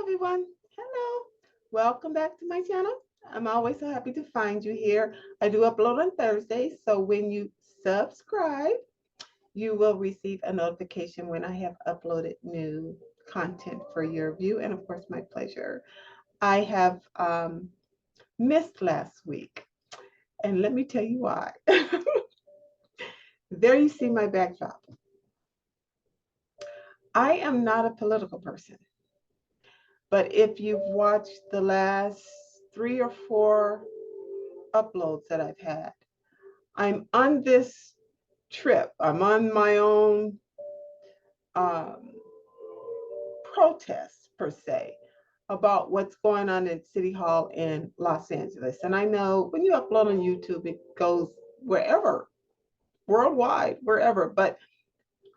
everyone. Hello. Welcome back to my channel. I'm always so happy to find you here. I do upload on Thursdays, so when you subscribe, you will receive a notification when I have uploaded new content for your view and, of course, my pleasure. I have missed last week, and let me tell you why. There you see my backdrop. I am not a political person. But if you've watched the last 3 or 4 uploads that I've had, I'm on this trip. I'm on my own um, protest, per se, about what's going on in City Hall in Los Angeles. And I know when you upload on YouTube, it goes wherever, worldwide, wherever. But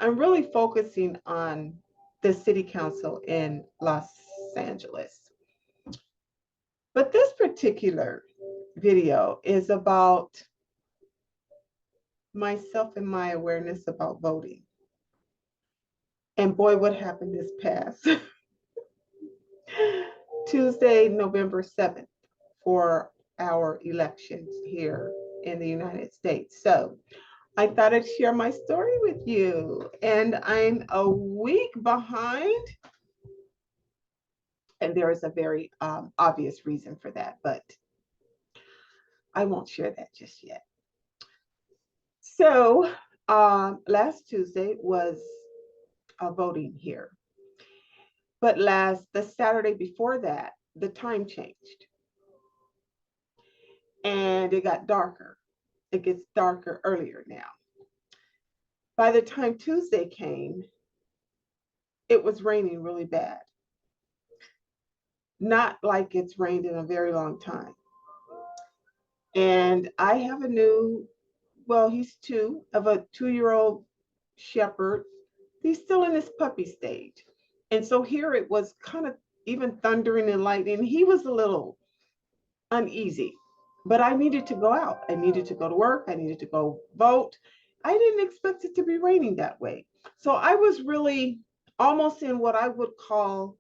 I'm really focusing on the City Council in Los Angeles. But this particular video is about myself and my awareness about voting. And boy, what happened this past Tuesday, November 7th, for our elections here in the United States. So I thought I'd share my story with you. And I'm a week behind. And there is a very obvious reason for that, but I won't share that just yet. So last Tuesday was voting here. But the Saturday before that, the time changed and it got darker. It gets darker earlier now. By the time Tuesday came, it was raining really bad. Not like it's rained in a very long time. And I have he's of a 2-year-old shepherd. He's still in his puppy stage. And so here it was kind of even thundering and lightning. He was a little uneasy, but I needed to go out. I needed to go to work. I needed to go vote. I didn't expect it to be raining that way. So I was really almost in what I would call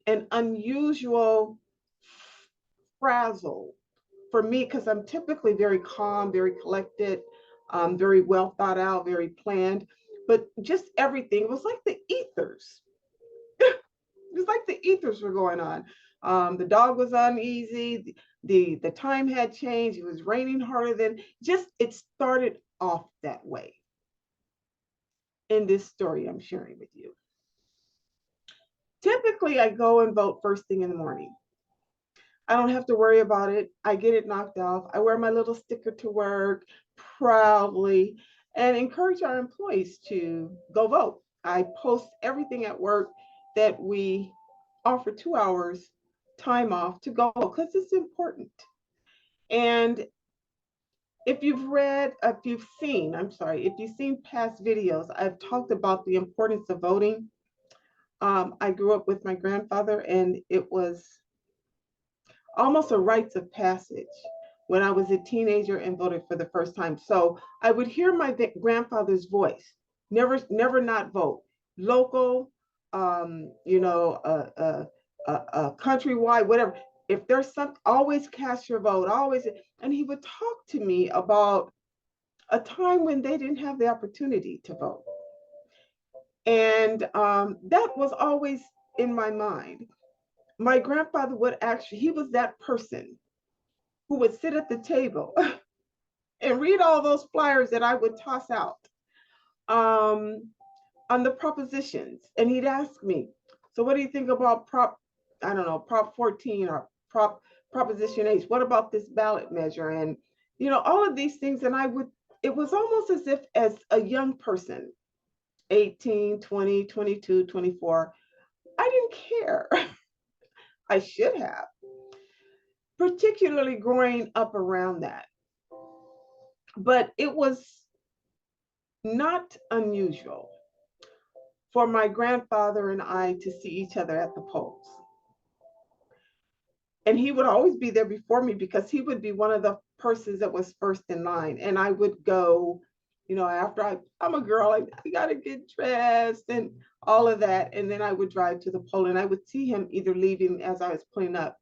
an unusual frazzle for me, because I'm typically very calm, very collected, very well thought out, very planned. But just everything was like the ethers. It was like the ethers were going on. The dog was uneasy. The time had changed. It was raining harder than it started off that way in this story I'm sharing with you. Typically, I go and vote first thing in the morning. I don't have to worry about it. I get it knocked off. I wear my little sticker to work proudly and encourage our employees to go vote. I post everything at work that we offer 2 hours time off to go because it's important. And if you've seen past videos, I've talked about the importance of voting. I grew up with my grandfather, and it was almost a rites of passage when I was a teenager and voted for the first time. So I would hear my grandfather's voice, never not vote, local, countrywide, whatever. If there's always cast your vote, always. And he would talk to me about a time when they didn't have the opportunity to vote. And that was always in my mind. My grandfather he was that person who would sit at the table and read all those flyers that I would toss out on the propositions. And he'd ask me, so what do you think about Prop 14 or Proposition H? What about this ballot measure? And, all of these things. And it was almost as if as a young person, 18, 20, 22, 24, I didn't care. I should have, particularly growing up around that. But it was not unusual for my grandfather and I to see each other at the polls. And he would always be there before me because he would be one of the persons that was first in line. And I would go, after I'm a girl, I gotta get dressed and all of that. And then I would drive to the pole and I would see him either leaving as I was pulling up.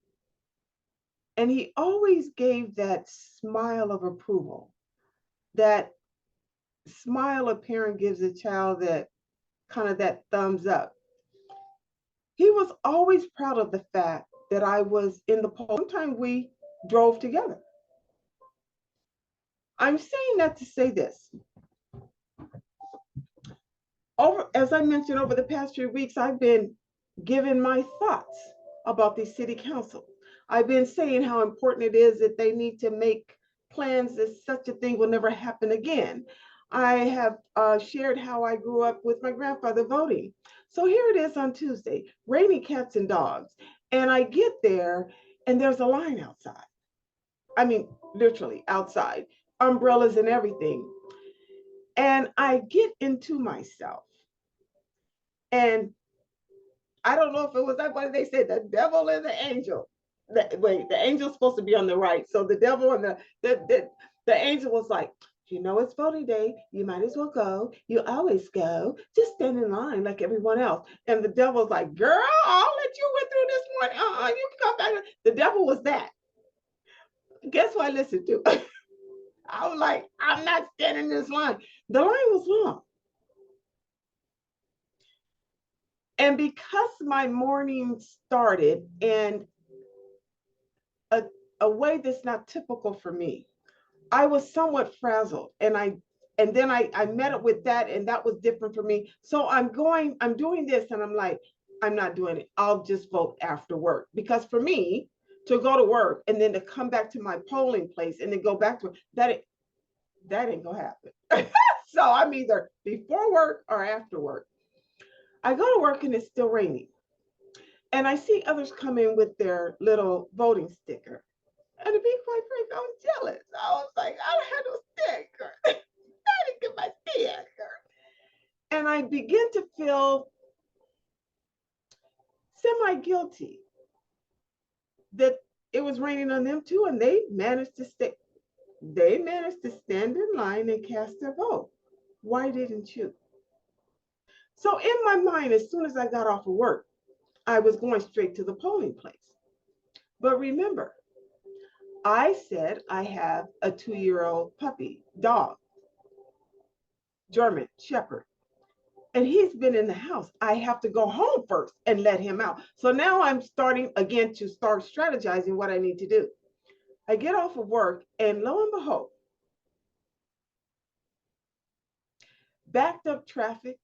And he always gave that smile of approval, that smile a parent gives a child, that kind of that thumbs up. He was always proud of the fact that I was in the pole. Sometimes we drove together. I'm saying that to say this. As I mentioned, over the past few weeks, I've been giving my thoughts about the city council. I've been saying how important it is that they need to make plans that such a thing will never happen again. I have shared how I grew up with my grandfather voting. So here it is on Tuesday, raining cats and dogs. And I get there and there's a line outside. I mean, literally outside, umbrellas and everything. And I get into myself. And I don't know if it was that what they said, the devil and the angel. The angel's supposed to be on the right. So the devil and the angel was like, it's voting day. You might as well go. You always go. Just stand in line like everyone else. And the devil's like, girl, I'll let you went through this one. You can come back. The devil was that. Guess what I listened to? I was like, I'm not standing in this line. The line was long. And because my morning started in a way that's not typical for me, I was somewhat frazzled. And then I met up with that, and that was different for me. So I'm doing this, and I'm like, I'm not doing it. I'll just vote after work. Because for me, to go to work and then to come back to my polling place and then go back to that ain't gonna happen. So I'm either before work or after work. I go to work and it's still raining. And I see others come in with their little voting sticker. And to be quite frank, I was jealous. I was like, I don't have no sticker. I didn't get my sticker. And I begin to feel semi-guilty that it was raining on them too, and they managed to stand in line and cast their vote. Why didn't you? So in my mind, as soon as I got off of work, I was going straight to the polling place. But remember, I said I have a 2-year-old puppy dog, German Shepherd, and he's been in the house. I have to go home first and let him out. So now I'm starting again to start strategizing what I need to do. I get off of work, and lo and behold, backed up traffic.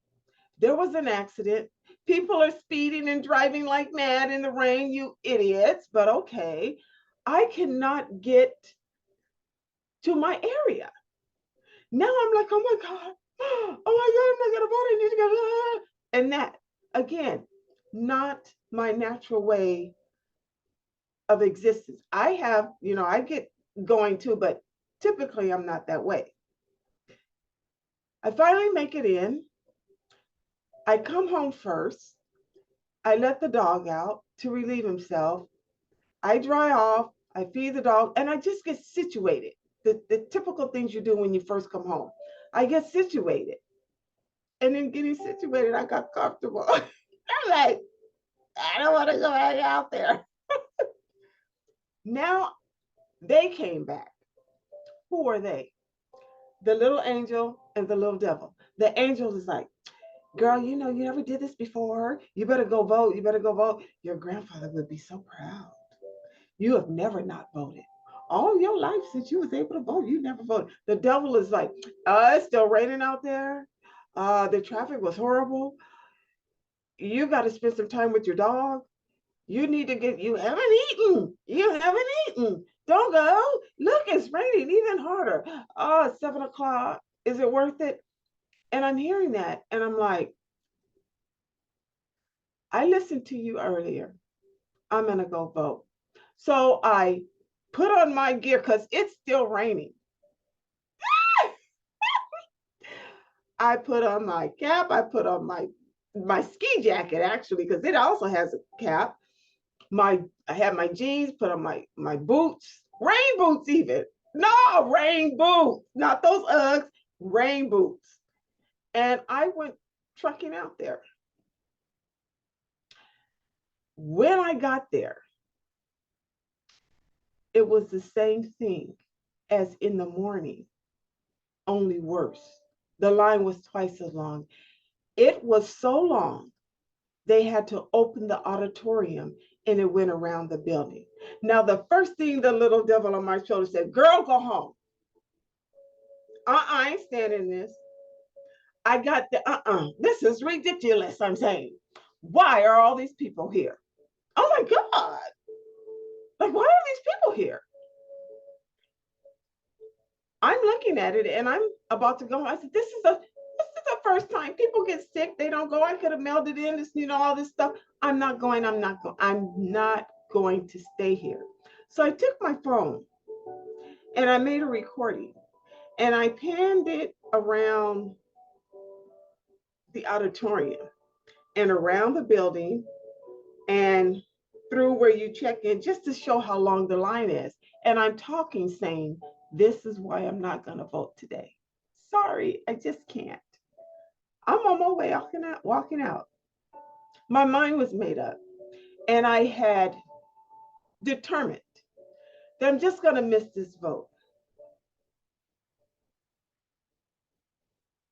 There was an accident. People are speeding and driving like mad in the rain, you idiots, but okay. I cannot get to my area. Now I'm like, oh my God, I'm not gonna vote, I need to go. And that, again, not my natural way of existence. I have, I get going too, but typically I'm not that way. I finally make it in. I come home first. I let the dog out to relieve himself. I dry off, I feed the dog, and I just get situated. The typical things you do when you first come home. I get situated. And in getting situated, I got comfortable. I'm like, I don't want to go back out there. Now they came back. Who are they? The little angel and the little devil. The angel is like, girl, you never did this before. You better go vote. You better go vote. Your grandfather would be so proud. You have never not voted. All your life since you was able to vote, you never voted. The devil is like, it's still raining out there. The traffic was horrible. You got to spend some time with your dog. You need to you haven't eaten. You haven't eaten. Don't go. Look, it's raining even harder. Oh, it's 7:00. Is it worth it? And I'm hearing that. And I'm like, I listened to you earlier. I'm going to go vote. So I put on my gear because it's still raining. I put on my cap. I put on my ski jacket, actually, because it also has a cap. I had my jeans, put on my boots, rain boots even. No, rain boots, not those Uggs. rain boots. And I went trucking out there. When I got there, it was the same thing as in the morning, only worse. The line was twice as long. It was so long, they had to open the auditorium and it went around the building. Now, the first thing the little devil on my shoulder said, girl, go home. I ain't standing in this. I got this is ridiculous, I'm saying. Why are all these people here? Oh my God. Like, why are these people here? I'm looking at it and I'm about to go. I said, this is the first time people get sick. They don't go. I could have mailed it in, all this stuff. I'm not going. I'm not going to stay here. So I took my phone and I made a recording and I panned it around the auditorium and around the building and through where you check in, just to show how long the line is. And I'm talking saying, this is why I'm not going to vote today. Sorry, I just can't. I'm on my way walking out. My mind was made up and I had determined that I'm just going to miss this vote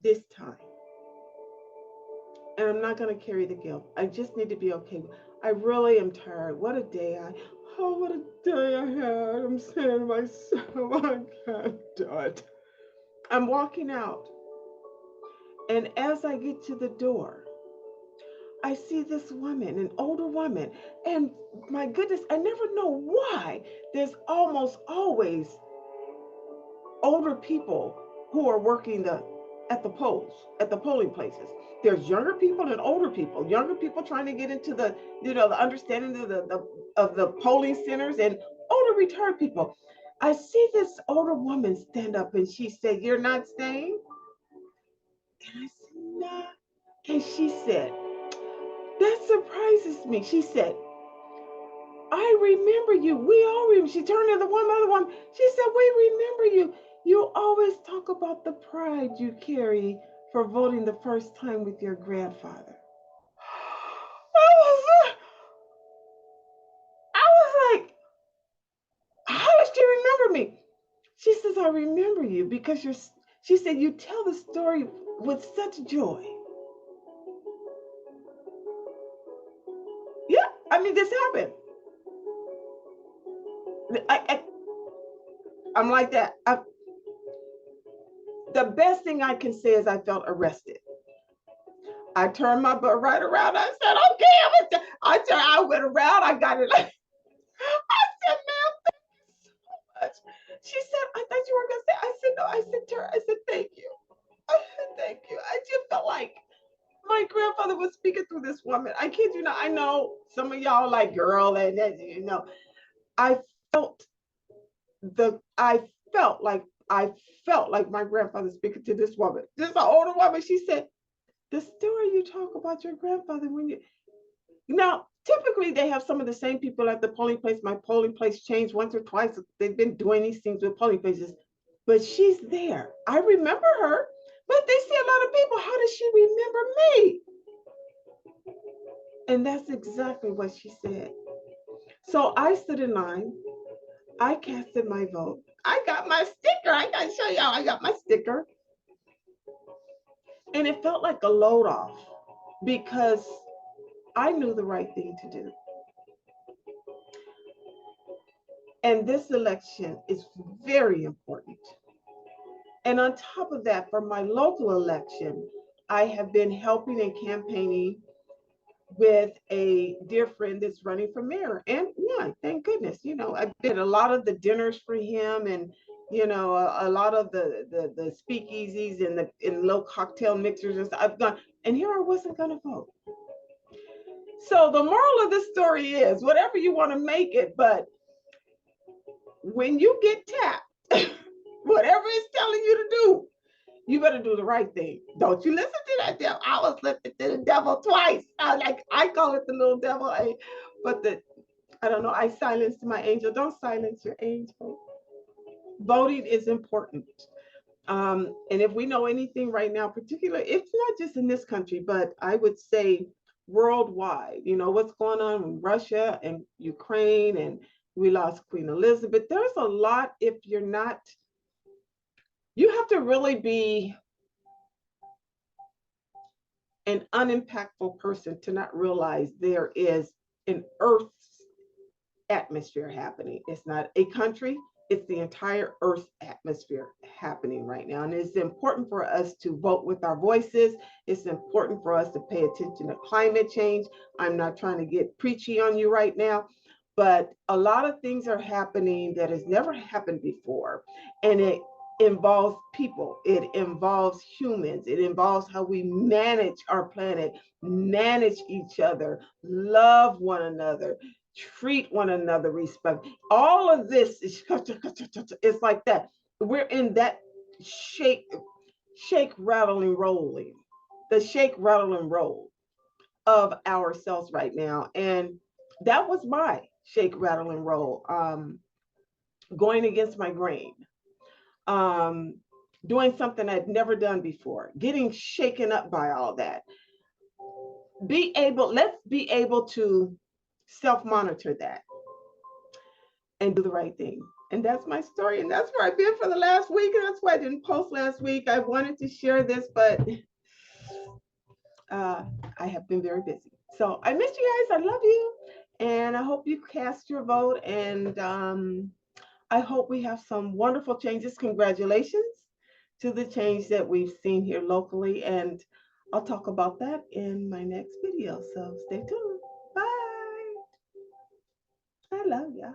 this time. And I'm not going to carry the guilt. I just need to be okay. I really am tired. What a day what a day I had. I'm saying to myself, I can't do it. I'm walking out. And as I get to the door, I see this woman, an older woman. And my goodness, I never know why there's almost always older people who are working at the polls, at the polling places. There's younger people and older people. Younger people trying to get into the understanding of the polling centers, and older retired people. I see this older woman stand up and she said, "You're not staying?" And I said, "Nah." And she said, "That surprises me." She said, "I remember you. We all remember." She turned to the other one. She said, "We remember you. You always talk about the pride you carry for voting the first time with your grandfather." I was like, how does she remember me? She says, "I remember you because she said, you tell the story with such joy." Yeah, I mean, this happened. I'm like that. The best thing I can say is I felt arrested. I turned my butt right around. I said, "Okay." I went around. I got it. I said, "Ma'am, thank you so much." She said, "I thought you were going to say." I said, "No." I said to her, I said, "Thank you." I said, "Thank you." I just felt like my grandfather was speaking through this woman. I kid you not. I know some of y'all like, girl, and I felt I felt like my grandfather speaking to this woman. This is an older woman. She said, "The story you talk about your grandfather when you..." Now, typically they have some of the same people at the polling place. My polling place changed once or twice. They've been doing these things with polling places, but she's there. I remember her, but they see a lot of people. How does she remember me? And that's exactly what she said. So I stood in line. I casted my vote. I got my sticker. I got to show y'all. I got my sticker. And it felt like a load off because I knew the right thing to do. And this election is very important. And on top of that, for my local election, I have been helping and campaigning with a dear friend that's running for mayor. And yeah, thank goodness, I did a lot of the dinners for him, and a lot of the speakeasies and the little cocktail mixers and stuff. I've gone, and here I wasn't going to vote. So the moral of this story is, whatever you want to make it, but when you get tapped, whatever it's telling you to do, you better do the right thing. Don't you listen to that devil. I was listening to the devil twice. I call it the little devil. I don't know. I silenced my angel. Don't silence your angel. Voting is important. And if we know anything right now, particularly, it's not just in this country, but I would say worldwide, what's going on in Russia and Ukraine, and we lost Queen Elizabeth. There's a lot, if you're not, you have to really be an unimpactful person to not realize there is an Earth's atmosphere happening. It's not a country, it's the entire Earth's atmosphere happening right now. And it's important for us to vote with our voices. It's important for us to pay attention to climate change. I'm not trying to get preachy on you right now, but a lot of things are happening that has never happened before. And it involves people, it involves humans, it involves how we manage our planet, manage each other, love one another, treat one another, respect. All of this is it's like that. We're in that shake, rattle, and rolling, the shake, rattle, and roll of ourselves right now. And that was my shake, rattle, and roll. Going against my grain, um, doing something I'd never done before, getting shaken up by all that. Let's be able to self-monitor that and do the right thing. And that's my story. And that's where I've been for the last week. And that's why I didn't post last week. I wanted to share this, but I have been very busy. So I missed you guys. I love you. And I hope you cast your vote. And I hope we have some wonderful changes. Congratulations to the change that we've seen here locally. And I'll talk about that in my next video. So stay tuned. Bye. I love ya.